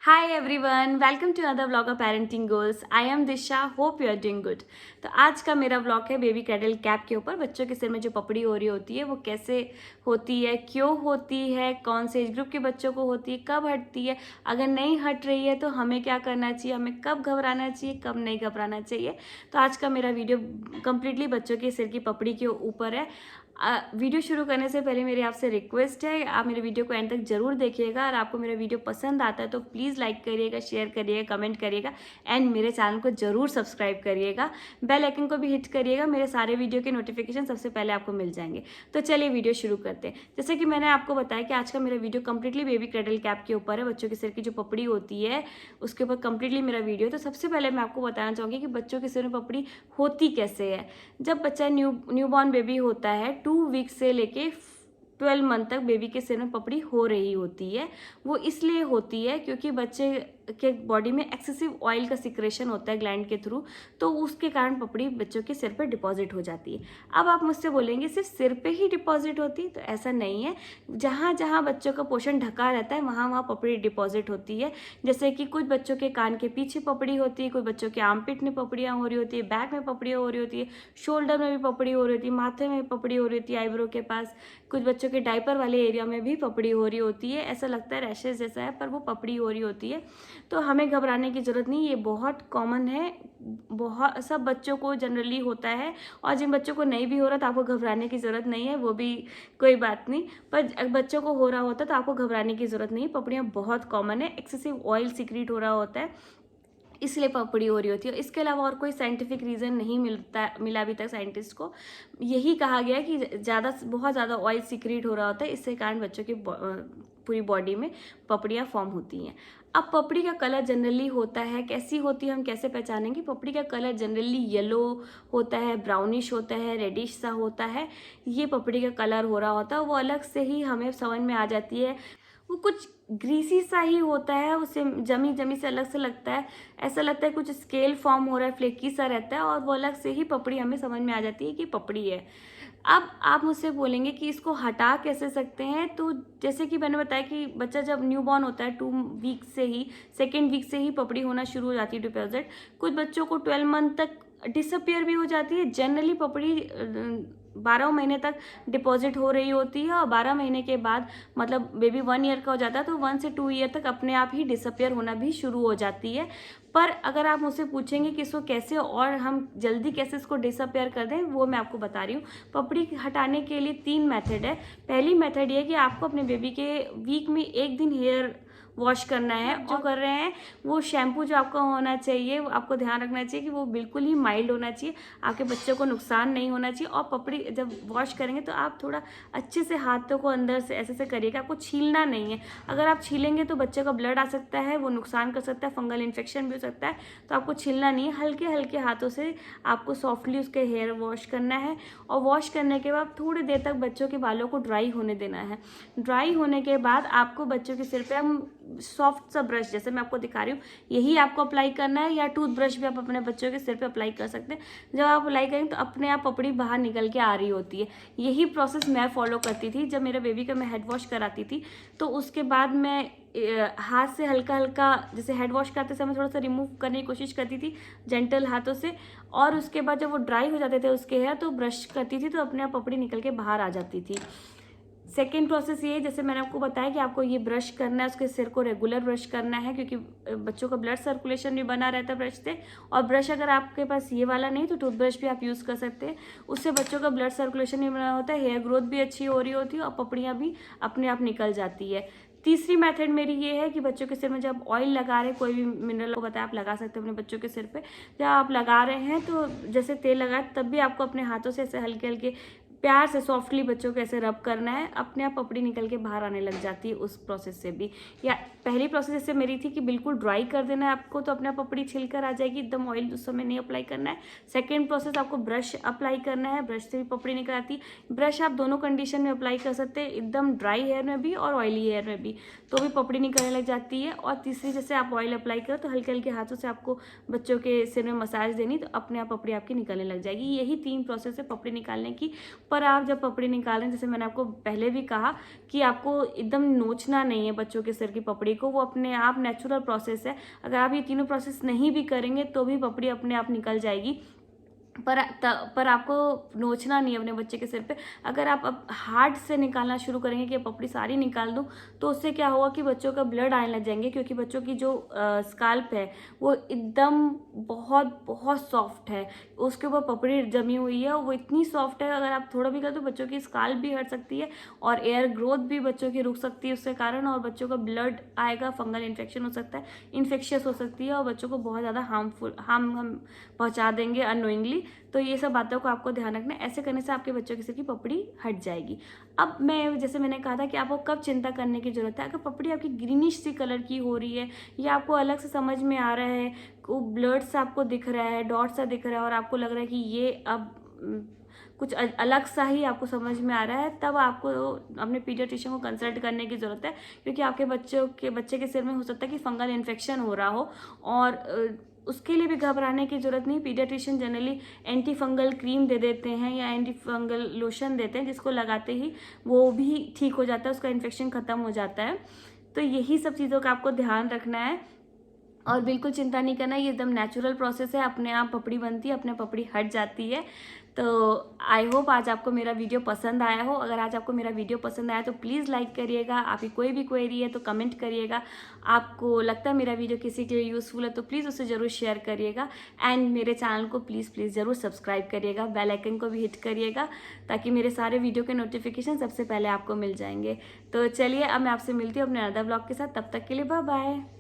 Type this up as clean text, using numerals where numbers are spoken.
Hi everyone, welcome to another vlog of parenting goals. I am Disha, hope you are doing good. तो आज का मेरा vlog है baby cradle cap के ऊपर। बच्चों के सिर में जो पपड़ी हो रही होती है वो कैसे होती है, क्यों होती है, कौन से एज ग्रुप के बच्चों को होती है, कब हटती है, अगर नहीं हट रही है तो हमें क्या करना चाहिए, हमें कब घबराना चाहिए, कब नहीं घबराना चाहिए। तो आज का मेरा वीडियो कंप्लीटली बच्चों के सिर की पपड़ी के ऊपर है। वीडियो शुरू करने से पहले मेरी आपसे रिक्वेस्ट है, आप मेरे वीडियो को एंड तक जरूर देखिएगा। और आपको मेरा वीडियो पसंद आता है तो प्लीज़ लाइक करिएगा, शेयर करिएगा, कमेंट करिएगा एंड मेरे चैनल को जरूर सब्सक्राइब करिएगा। बेल आइकन को भी हिट करिएगा, मेरे सारे वीडियो के नोटिफिकेशन सबसे पहले आपको मिल जाएंगे। तो चलिए वीडियो शुरू करते हैं। जैसे कि मैंने आपको बताया कि आज का मेरा video completely baby cradle cap के ऊपर है। बच्चों के सिर की जो पपड़ी होती है उसके ऊपर कंप्लीटली मेरा वीडियो। तो सबसे पहले मैं आपको बताना चाहूँगी कि बच्चों के सिर में पपड़ी होती कैसे है। जब बच्चा न्यूबॉर्न बेबी होता है, 2 वीक से लेके 12 मंथ तक बेबी के सिर में पपड़ी हो रही होती है। वो इसलिए होती है क्योंकि बच्चे के बॉडी में एक्सेसिव ऑयल का सिक्रेशन होता है ग्लैंड के थ्रू, तो उसके कारण पपड़ी बच्चों के सिर पर डिपॉजिट हो जाती है। अब आप मुझसे बोलेंगे सिर्फ सिर पे ही डिपॉजिट होती है, तो ऐसा नहीं है। जहाँ जहाँ बच्चों का पोर्शन ढका रहता है वहाँ वहाँ पपड़ी डिपॉजिट होती है। जैसे कि कुछ बच्चों के कान के पीछे पपड़ी होती है, कुछ बच्चों के आर्मपिट में पपड़ियाँ हो रही होती है, बैक में पपड़ियाँ हो रही होती है, शोल्डर में भी पपड़ी हो रही होती है, माथे में पपड़ी हो रही होती है, आईब्रो के पास, कुछ बच्चों के डायपर वाले एरिया में भी पपड़ी हो रही होती है। ऐसा लगता है रैशेज जैसा है, पर वो पपड़ी हो रही होती है। तो हमें घबराने की ज़रूरत नहीं, ये बहुत कॉमन है, बहुत सब बच्चों को जनरली होता है। और जिन बच्चों को नहीं भी हो रहा तो आपको घबराने की ज़रूरत नहीं है, वो भी कोई बात नहीं। पर बच्चों को हो रहा होता तो आपको घबराने की ज़रूरत नहीं। पपड़ियाँ बहुत कॉमन है, एक्सेसिव ऑयल सीक्रेट हो रहा होता है इसलिए पपड़ी हो रही होती है। इसके अलावा और कोई साइंटिफिक रीज़न नहीं मिला अभी तक साइंटिस्ट को। यही कहा गया कि बहुत ज़्यादा ऑयल सीक्रेट हो रहा होता है, इससे कारण बच्चों की पूरी बॉडी में पपड़ियाँ फॉर्म होती हैं। अब पपड़ी का कलर जनरली होता है, कैसी होती है हम कैसे पहचानेंगे। पपड़ी का कलर जनरली येलो होता है, ब्राउनिश होता है, रेडिश सा होता है। ये पपड़ी का कलर हो रहा होता है, वो अलग से ही हमें समझ में आ जाती है। वो कुछ ग्रीसी सा ही होता है, उसे जमी जमी से अलग से लगता है, ऐसा लगता है कुछ स्केल फॉर्म हो रहा है, फ्लेकी सा रहता है, और वो अलग से ही पपड़ी हमें समझ में आ जाती है कि पपड़ी है। अब आप मुझसे बोलेंगे कि इसको हटा कैसे सकते हैं। तो जैसे कि मैंने बताया कि बच्चा जब न्यूबॉर्न होता है 2 वीक से ही, 2nd वीक से ही पपड़ी होना शुरू हो जाती है डिपॉजिट। कुछ बच्चों को 12 मंथ तक डिसअपियर भी हो जाती है। जनरली पपड़ी 12 महीने तक डिपॉजिट हो रही होती है, और 12 महीने के बाद मतलब बेबी 1 ईयर का हो जाता है तो 1 से 2 ईयर तक अपने आप ही डिसअपियर होना भी शुरू हो जाती है। पर अगर आप मुझसे पूछेंगे कि इसको कैसे और हम जल्दी कैसे इसको डिसअपियर कर दें, वो मैं आपको बता रही हूँ। पपड़ी हटाने के लिए 3 मेथड है। पहली मेथड ये है कि आपको अपने बेबी के वीक में 1 दिन हेयर वॉश करना है। जो कर रहे हैं वो शैम्पू जो आपका होना चाहिए, वो आपको ध्यान रखना चाहिए कि वो बिल्कुल ही माइल्ड होना चाहिए, आपके बच्चों को नुकसान नहीं होना चाहिए। और पपड़ी जब वॉश करेंगे तो आप थोड़ा अच्छे से हाथों को अंदर से ऐसे करिएगा, आपको छीलना नहीं है। अगर आप छीलेंगे तो बच्चे का ब्लड आ सकता है, वो नुकसान कर सकता है, फंगल इन्फेक्शन भी हो सकता है। तो आपको छीलना नहीं है, हल्के हल्के हाथों से आपको सॉफ्टली उसके हेयर वॉश करना है। और वॉश करने के बाद थोड़ी देर तक बच्चों के बालों को ड्राई होने देना है। ड्राई होने के बाद आपको बच्चों के सिर पे हम सॉफ्ट सा ब्रश, जैसे मैं आपको दिखा रही हूँ, यही आपको अप्लाई करना है, या टूथब्रश भी आप अपने बच्चों के सिर पे अप्लाई कर सकते हैं। जब आप अप्लाई करेंगे तो अपने आप पपड़ी बाहर निकल के आ रही होती है। यही प्रोसेस मैं फॉलो करती थी जब मेरे बेबी का मैं हेड वॉश कराती थी। तो उसके बाद मैं हाथ से हल्का हल्का, जैसे हेड वॉश करते समय थोड़ा सा रिमूव करने की कोशिश करती थी जेंटल हाथों से, और उसके बाद जब वो ड्राई हो जाते थे उसके हेयर तो ब्रश करती थी तो अपने आप पपड़ी निकल के बाहर आ जाती थी। सेकेंड प्रोसेस ये है, जैसे मैंने आपको बताया कि आपको ये ब्रश करना है, उसके सिर को रेगुलर ब्रश करना है, क्योंकि बच्चों का ब्लड सर्कुलेशन भी बना रहता है ब्रश से। और ब्रश अगर आपके पास ये वाला नहीं तो टूथब्रश भी आप यूज़ कर सकते हैं, उससे बच्चों का ब्लड सर्कुलेशन भी बना होता है, हेयर ग्रोथ भी अच्छी हो रही होती है, और पपड़ियाँ भी अपने आप निकल जाती है। तीसरी मेथड मेरी ये है कि बच्चों के सिर में जब ऑयल लगा रहे हैं, कोई भी मिनरल को बताया आप लगा सकते हैं अपने बच्चों के सिर पे। जब आप लगा रहे हैं तो जैसे तेल लगाए तब भी आपको अपने हाथों से ऐसे हल्के हल्के प्यार से सॉफ्टली बच्चों को ऐसे रब करना है, अपने आप पपड़ी निकल के बाहर आने लग जाती है उस प्रोसेस से भी। या पहली प्रोसेस जैसे मेरी थी कि बिल्कुल ड्राई कर देना है आपको, तो अपने आप पपड़ी छिलकर आ जाएगी, एकदम ऑयल उस समय नहीं अप्लाई करना है। सेकेंड प्रोसेस आपको ब्रश अप्लाई करना है, ब्रश से भी पपड़ी निकल आती है। ब्रश आप दोनों कंडीशन में अप्लाई कर सकते हैं, एकदम ड्राई हेयर में भी और ऑयली हेयर में भी, तो भी पपड़ी निकलने लग जाती है। और तीसरी, जैसे आप ऑयल अप्लाई करो तो हल्के हल्के हाथों से आपको बच्चों के सिर में मसाज देनी, तो अपने आप पपड़ी आपकी निकलने लग जाएगी। यही 3 प्रोसेस है पपड़ी निकालने की। पर आप जब पपड़ी निकाल रहे हैं, जैसे मैंने आपको पहले भी कहा कि आपको एकदम नोचना नहीं है बच्चों के सिर की पपड़ी को, वो अपने आप नेचुरल प्रोसेस है। अगर आप ये तीनों प्रोसेस नहीं भी करेंगे तो भी पपड़ी अपने आप निकल जाएगी। पर आपको नोचना नहीं है अपने बच्चे के सिर पे। अगर आप अब हार्ड से निकालना शुरू करेंगे कि पपड़ी सारी निकाल दूं, तो उससे क्या होगा कि बच्चों का ब्लड आने लग जाएंगे, क्योंकि बच्चों की जो स्काल्प है वो एकदम बहुत बहुत सॉफ्ट है, उसके ऊपर पपड़ी जमी हुई है, वो इतनी सॉफ्ट है, अगर आप थोड़ा भी कर तो बच्चों की स्काल्प भी हट सकती है और एयर ग्रोथ भी बच्चों की रुक सकती है उसके कारण, और बच्चों का ब्लड आएगा, फंगल इन्फेक्शन हो सकता है, इन्फेक्शियस हो सकती है और बच्चों को बहुत ज़्यादा हार्म हम पहुँचा देंगे अनोइंगली। तो ये सब बातों को आपको ध्यान रखना है। ऐसे करने से आपके बच्चों के सिर की पपड़ी हट जाएगी। अब जैसे मैंने कहा था कि आपको कब चिंता करने की जरूरत है, अगर पपड़ी आपकी ग्रीनिश सी कलर की हो रही है या आपको अलग से समझ में आ रहा है, ब्लड सा आपको दिख रहा है, डॉट सा दिख रहा है और आपको लग रहा है कि ये अब कुछ अलग सा ही आपको समझ में आ रहा है, तब आपको अपने पीडियाट्रिशियन को कंसल्ट करने की ज़रूरत है, क्योंकि आपके बच्चे के सिर में हो सकता है कि फंगल इन्फेक्शन हो रहा हो। और उसके लिए भी घबराने की ज़रूरत नहीं। Paediatrician generally anti fungal cream दे देते हैं या एंटी फंगल लोशन देते हैं, जिसको लगाते ही वो भी ठीक हो जाता है, उसका इन्फेक्शन ख़त्म हो जाता है। तो यही सब चीज़ों का आपको ध्यान रखना है और बिल्कुल चिंता नहीं करना, ये एकदम नेचुरल प्रोसेस है, अपने आप पपड़ी बनती है, अपने पपड़ी हट जाती है। तो आई होप आज आपको मेरा वीडियो पसंद आया हो। अगर आज आपको मेरा वीडियो पसंद आया तो प्लीज़ लाइक करिएगा, आपकी कोई भी क्वेरी है तो कमेंट करिएगा, आपको लगता है मेरा वीडियो किसी के लिए यूज़फुल है तो प्लीज़ उसे ज़रूर शेयर करिएगा, एंड मेरे चैनल को प्लीज़ ज़रूर सब्सक्राइब करिएगा, बेल आइकन को भी हिट करिएगा ताकि मेरे सारे वीडियो के नोटिफिकेशन सबसे पहले आपको मिल जाएंगे। तो चलिए अब मैं आपसे मिलती हूँ अपने अदर ब्लॉग के साथ, तब तक के लिए बाय बाय।